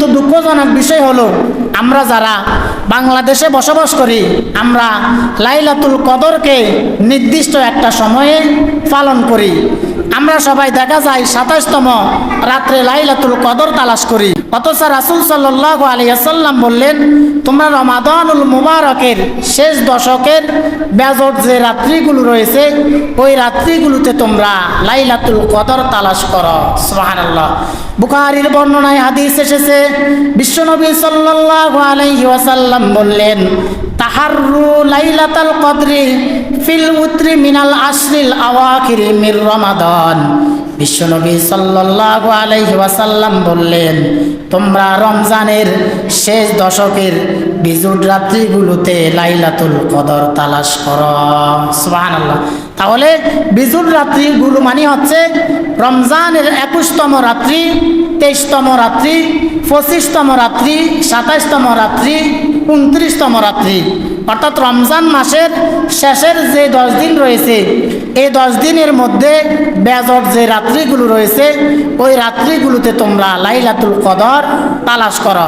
কিন্তু দুঃখজনক বিষয় হলো আমরা যারা বাংলাদেশে বসবাস করি, আমরা লাইলাতুল কদরকে নির্দিষ্ট একটা সময়ে পালন করি। আমরা সবাই দেখা যায় 27তম রাত্রে লাইলাতুল কদর তালাশ করি। অথচ রাসূল সাল্লাল্লাহু আলাইহি ওয়াসাল্লাম বললেন, তোমরা রমাদানুল মুবারকের শেষ দশকের বেজোড় যে রাত্রিগুলো রয়েছে ওই রাত্রিগুলোতে তোমরা লাইলাতুল কদর তালাশ করো। সুবহানাল্লাহ। বুখারীর বর্ণনায় হাদিস এসেছে, বিশ্বনবী সাল্লাল্লাহু আলাইহি ওয়াসাল্লাম বললেন, তাহাররু লাইলাতুল কদরি ফিল উতরি মিনাল আশরিল আওয়াখির মির রমাদান। বিশ্বনবী সাল্লাল্লাহু আলাইহি ওয়াসাল্লাম বললেন, তোমরা রমজানের শেষ দশকের বিজুড় রাত্রিগুলোতে লাইলাতুল কদর তালাশ করো। সুবহানাল্লাহ। তাহলে বিজুড় রাত্রিগুলো মানে হচ্ছে রমজানের 21তম রাত্রি, 23তম রাত্রি, 25তম রাত্রি, 27তম রাত্রি, 29তম রাত্রি, অর্থাৎ রমজান মাসের শেষের যে 10 দিন রয়েছে এই 10 দিনের মধ্যে বেজোড় যে রাত্রিগুলো রয়েছে ওই রাত্রিগুলোতে তোমরা লাইলাতুল কদর তালাশ করো।